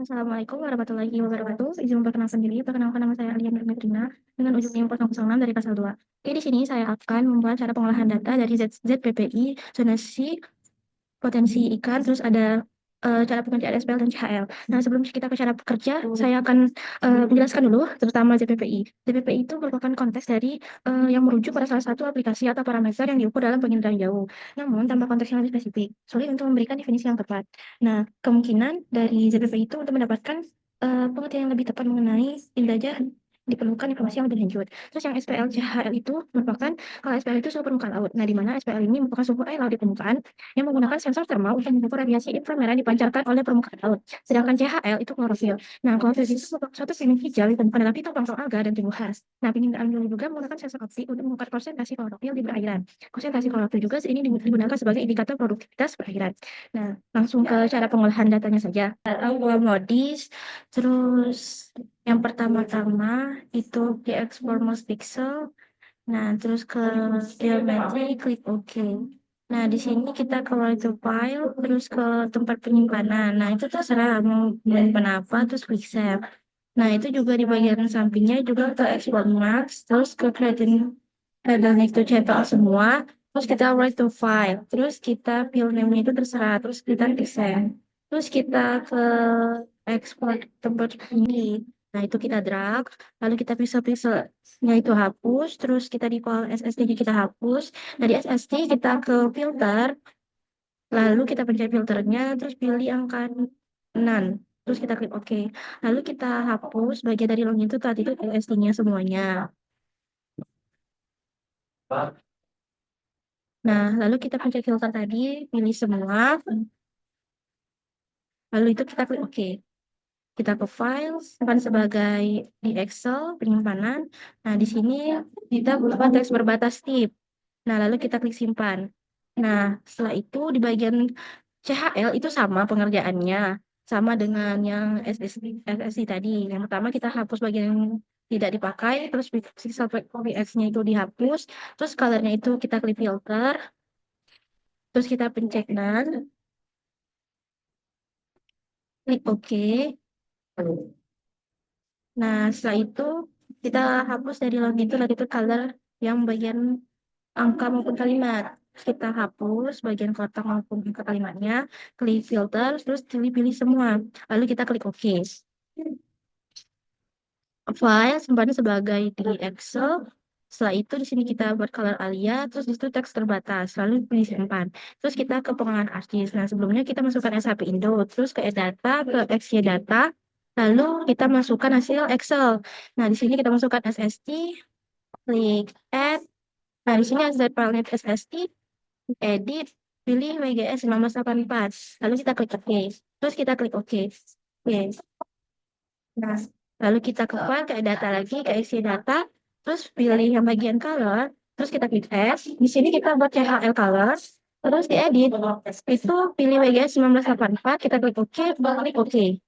Assalamualaikum warahmatullahi wabarakatuh. Izin memperkenalkan diri, perkenalkan nama saya Alia Nurmitrina dengan ujung NIM 006 dari pasal 2. Oke, di sini saya akan membuat cara pengolahan data dari ZPPI, zonasi, potensi ikan, terus ada cara pengerjaan SPL dan CHL. Nah, sebelum kita ke cara bekerja, saya akan menjelaskan dulu, terutama ZPPI. ZPPI itu merupakan konteks dari yang merujuk pada salah satu aplikasi atau parameter yang diukur dalam penginderaan jauh. Namun, tanpa konteks yang lebih spesifik, sulit untuk memberikan definisi yang tepat. Nah, kemungkinan dari ZPPI itu untuk mendapatkan pengertian yang lebih tepat mengenai tindakan diperlukan informasi yang lebih lanjut. Terus yang SPL CHL itu merupakan, kalau SPL itu suhu permukaan laut. Nah, di mana SPL ini merupakan suhu air laut di permukaan yang menggunakan sensor thermal untuk mengukur radiasi inframerah yang dipancarkan oleh permukaan laut. Sedangkan CHL itu klorofil. Nah, klorofil itu suatu pigmen hijau yang ditemukan dalam fitoplankton alga dan tumbuhan. Nah, penginderaan biologi juga menggunakan sensor optik untuk mengukur konsentrasi klorofil di perairan. Konsentrasi klorofil juga ini digunakan sebagai indikator produktivitas perairan. Nah, langsung ke cara pengolahan datanya saja. Dua modis, terus yang pertama-tama itu diekspor most pixel. Nah, terus ke geometri, klik OK. Nah, di sini kita ke where to file, terus ke tempat penyimpanan. Nah, itu terserah mau menyimpan apa, terus klik save. Nah, itu juga di bagian sampingnya juga ke export max, terus ke creating file itu cetak semua, terus kita write to file, terus kita fill name-nya itu terserah, terus kita klik save. Terus kita ke export tempat ini. Nah, itu kita drag, lalu kita pixel-pixelnya itu hapus, terus kita di file SSD-nya kita hapus. Nah, di SSD kita ke filter, lalu kita pencet filternya, terus pilih angka none. Terus kita klik OK. Lalu kita hapus bagian dari login itu tadi itu SSD-nya semuanya. Nah, lalu kita pencet filter tadi, pilih semua. Lalu itu kita klik OK. Kita ke file, simpan sebagai di Excel, penyimpanan. Nah, di sini kita butuh teks berbatas tip. Nah, lalu kita klik simpan. Nah, setelah itu di bagian CHL itu sama pengerjaannya. Sama dengan yang SSD tadi. Yang pertama kita hapus bagian yang tidak dipakai, terus pixel PX-nya itu dihapus, terus color-nya itu kita klik filter, terus kita pencet none, klik OK. Nah, setelah itu kita hapus dari log itu color yang bagian angka maupun kalimat. Kita hapus bagian kotak maupun angka kalimatnya, klik filter, terus pilih-pilih semua. Lalu kita klik OK. File simpan sebagai di Excel. Setelah itu di sini kita buat color alia, terus di situ teks terbatas, lalu pilih simpan. Terus kita ke pengolahan artis. Nah, sebelumnya kita masukkan SAP Indo, terus ke data, ke XY data, lalu kita masukkan hasil Excel. Nah, di sini kita masukkan SSD, klik add. Nah, di sini ada file SSD, edit, pilih WGS 1984. Lalu kita klik OK. Terus kita klik OK. Oke. Nah, lalu kita ke file, ke data lagi, ke isi data, terus pilih yang bagian color, terus kita klik S. Di sini kita buat CHL color, terus diedit. Itu pilih WGS 1984, kita klik OK, klik OK.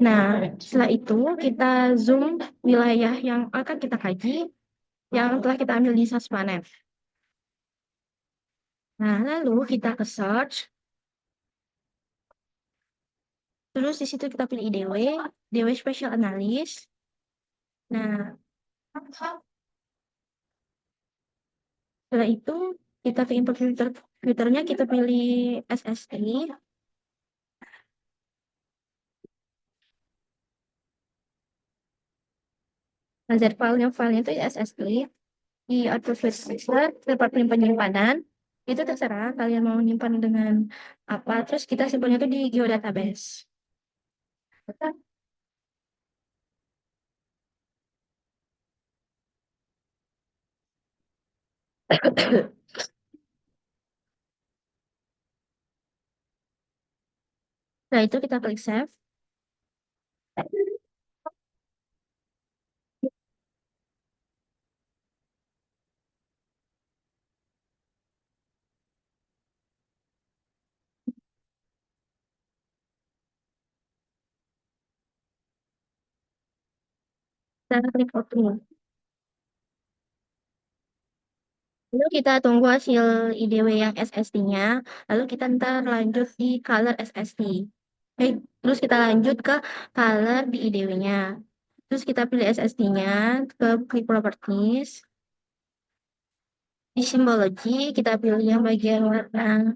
Nah, setelah itu kita zoom wilayah yang akan kita kaji, yang telah kita ambil di Saspanet. Nah, lalu kita ke search, terus di situ kita pilih IDW, DW Special Analyst. Nah, setelah itu kita ke input filternya kita pilih SSD. Nah, filenya itu SSD. Di output filter tempat penyimpanan itu terserah kalian mau nyimpan dengan apa. Terus kita simpannya itu di geodatabase. Nah, itu kita klik save. Kita klik OK. Lalu kita tunggu hasil IDW yang SSD-nya. Lalu kita ntar lanjut di color SSD. Terus kita lanjut ke color di IDW-nya. Terus kita pilih SSD-nya, ke klik properties. Di simbologi, kita pilih yang bagian warna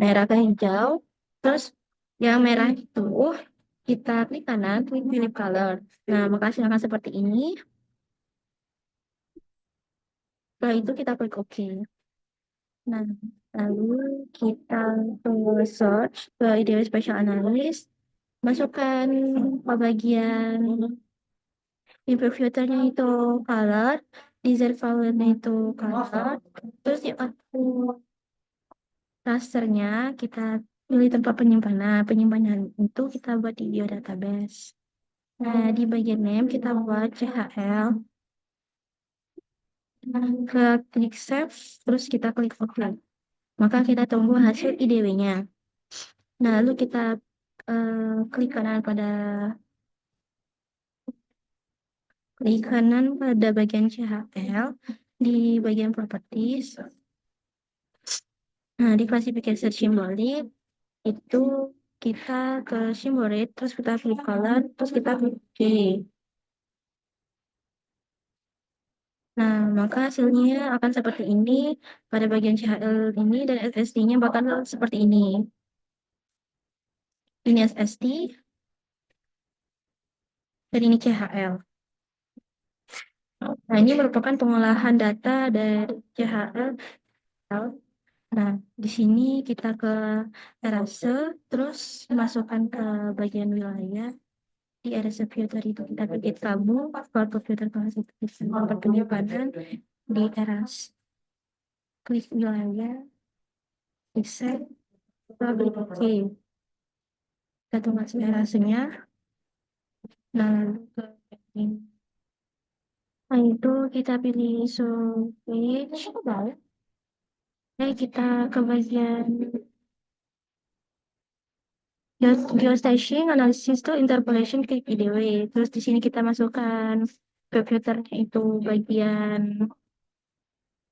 merah ke hijau. Terus yang merah itu kita klik kanan, klik pilih color. Nah, maka hasilnya seperti ini. Setelah itu kita klik OK. Nah, lalu kita ke search ke IDW Special Analyst. Masukkan ke bagian input filternya itu color, desert value-nya itu color, terus di output rasternya kita pilih tempat penyimpanan. Penyimpanan itu kita buat di biodatabase. Nah, di bagian name kita buat CHL, ke klik save, terus kita klik OK. Maka kita tunggu hasil IDW-nya. Nah, lalu kita klik kanan pada bagian CHL di bagian properties. Nah, di classification symbolic itu kita ke symbol rate, terus kita klik color, terus kita klik OK. Nah, maka hasilnya akan seperti ini pada bagian CHL ini, dan SSD-nya bakal seperti ini. Ini SSD, dan ini CHL. Nah, ini merupakan pengolahan data dari CHL. Nah, di sini kita ke Erase, terus masukkan ke bagian wilayah. Di Erase filter itu kita klik tabu, foto filter klasifikasi tempat penyimpanan, di Erase, klik wilayah, klik save, lalu klik OK. Kita tunggu hasil Erase-nya. Nah, lalu ke ini. Nah, itu kita pilih switch. Kita ke bagian geostaging, analisis to interpolation, klik IDW. Terus di sini kita masukkan filternya itu bagian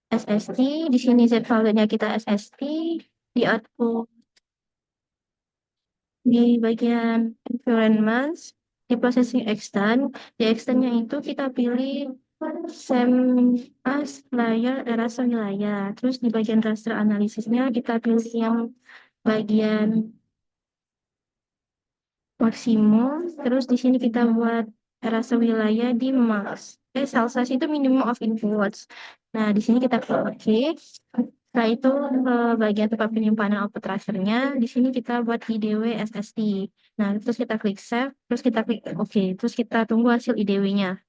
SST. Di sini Z value-nya kita SST. Di output di bagian environments, di processing extend. Di extendnya itu kita pilih SEM as layer rasa wilayah. Terus di bagian raster analisisnya kita pilih yang bagian maksimum. Terus di sini kita buat rasa wilayah di max. Salsa itu minimum of inputs. Nah, di sini kita klik OK. Setelah itu bagian tempat penyimpanan output rasternya, di sini kita buat IDW SSD. Nah, terus kita klik save, terus kita klik OK. Terus kita tunggu hasil IDW-nya.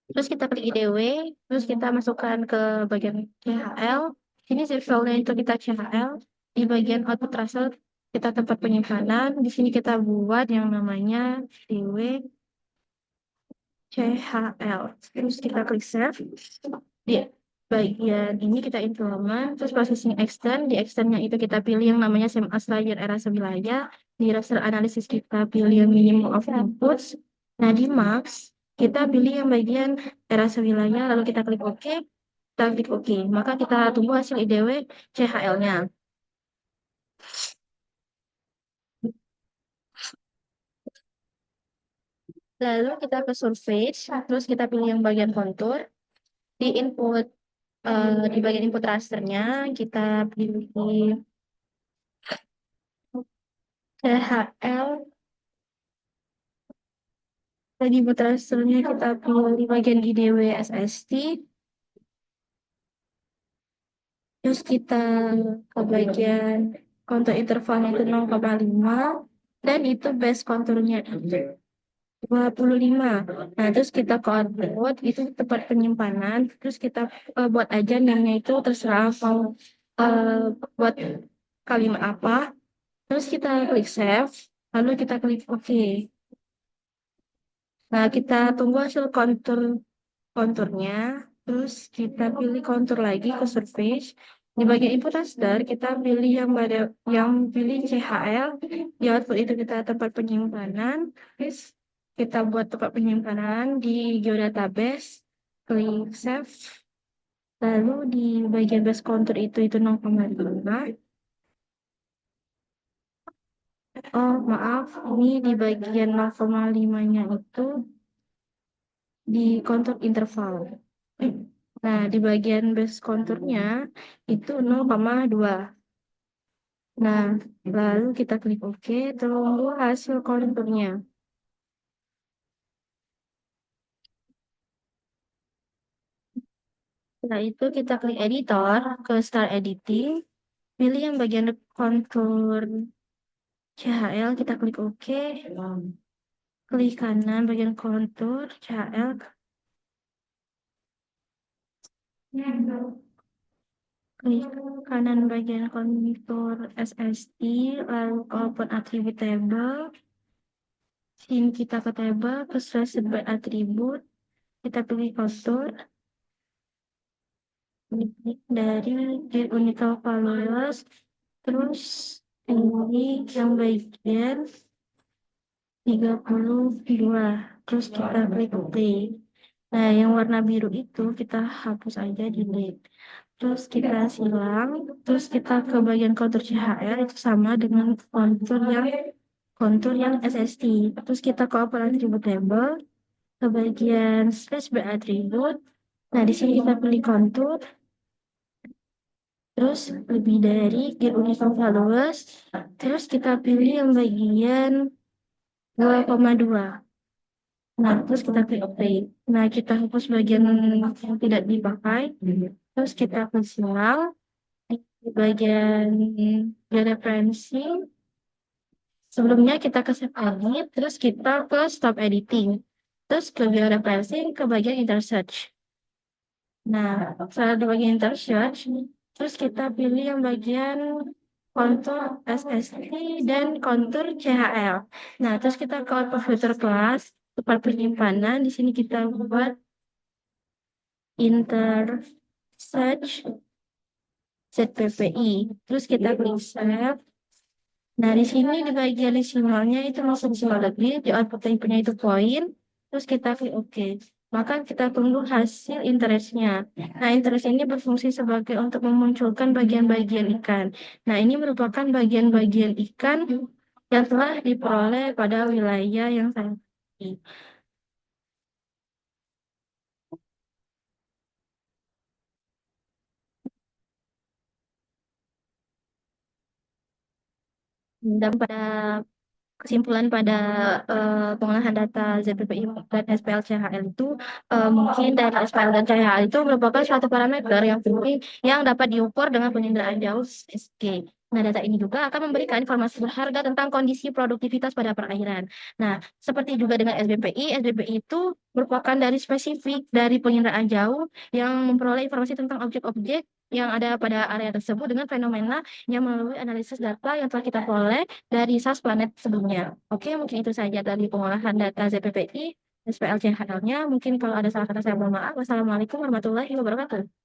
Terus kita klik IDW, terus kita masukkan ke bagian CHL. Sini zip file-nya itu kita CHL. Di bagian output tracer kita tempat penyimpanan. Di sini kita buat yang namanya IDW CHL. Terus kita klik save. Di bagian ini kita implement, terus processing extend. Di extendnya itu kita pilih yang namanya CMS layer era wilayah. Di raster analisis kita pilih yang minimum of inputs. Nah, di max kita pilih yang bagian era wilayah, lalu kita klik OK. Kita klik OK. Maka kita tunggu hasil IDW CHL-nya. Lalu kita ke surface, terus kita pilih yang bagian kontur. Di input di bagian input rasternya kita pilih CHL. Tadi input rasternya kita pilih di bagian IDW SST. Terus kita ke bagian kontur intervalnya itu 0,5, dan itu base konturnya 25. Nah, terus kita ke output, itu tempat penyimpanan. Terus kita buat aja namanya itu terserah mau buat kalimat apa. Terus kita klik save, lalu kita klik OK. Nah, kita tunggu hasil konturnya. Terus kita pilih kontur lagi ke surface. Di bagian input raster, kita pilih yang pilih CHL. Di output itu kita tempat penyimpanan. Terus kita buat tempat penyimpanan di geodatabase. Klik save. Lalu di bagian base contour itu 0,5. Oh, maaf, ini di bagian 0,5-nya itu di kontur interval. Nah, di bagian base konturnya itu 0,2. Nah, lalu kita klik OK, tunggu hasil konturnya. Setelah itu kita klik editor, ke Start Editing, pilih yang bagian kontur CHL, kita klik OK, klik kanan bagian kontur CHL, klik kanan bagian kontur SST, lalu open attribute table, sini kita ke table, ke Selected by attribute, kita pilih kontur, dari get unique values, terus ini yang bagian 32, terus kita klik OK. Nah, yang warna biru itu kita hapus aja, delete. Terus kita silang, terus kita ke bagian kontur CHR itu sama dengan kontur yang SST. Terus kita ke open attribute table, ke bagian slash by attribute. Nah, di sini kita pilih kontur, terus lebih dari get uniform values, terus kita pilih yang bagian 2,2. Nah, terus kita klik OK. Nah, kita hapus bagian yang tidak dipakai, terus kita klik silang di bagian referensi. Sebelumnya kita ke save edit, terus kita ke stop editing. Terus ke referensi, ke bagian intersearch. Nah, setelah di bagian intersearch, terus kita pilih yang bagian kontur SST dan kontur CHL. Nah, terus kita ke output filter class, tempat penyimpanan. Di sini kita buat intersearch ZPPI. Terus kita klik save. Nah, di sini di bagian decimalnya itu masuk decimal lebih, di output inputnya itu poin, terus kita klik OK. Maka kita tunggu hasil interestnya. Nah, interest ini berfungsi sebagai untuk memunculkan bagian-bagian ikan. Nah, ini merupakan bagian-bagian ikan yang telah diperoleh pada wilayah yang saya pilih. Dan pada kesimpulan pada pengolahan data ZPPI dan SPL-CHL itu mungkin data SPL dan CHL itu merupakan suatu parameter yang penting yang dapat diukur dengan penginderaan jauh SG. Nah, data ini juga akan memberikan informasi berharga tentang kondisi produktivitas pada perairan. Nah, seperti juga dengan SBPI itu merupakan dari spesifik dari penginderaan jauh yang memperoleh informasi tentang objek-objek yang ada pada area tersebut dengan fenomena yang melalui analisis data yang telah kita peroleh dari SAS Planet sebelumnya. Oke, mungkin itu saja dari pengolahan data ZPPI, SPLCHL-nya. Mungkin kalau ada salah kata saya mohon maaf. Wassalamualaikum warahmatullahi wabarakatuh.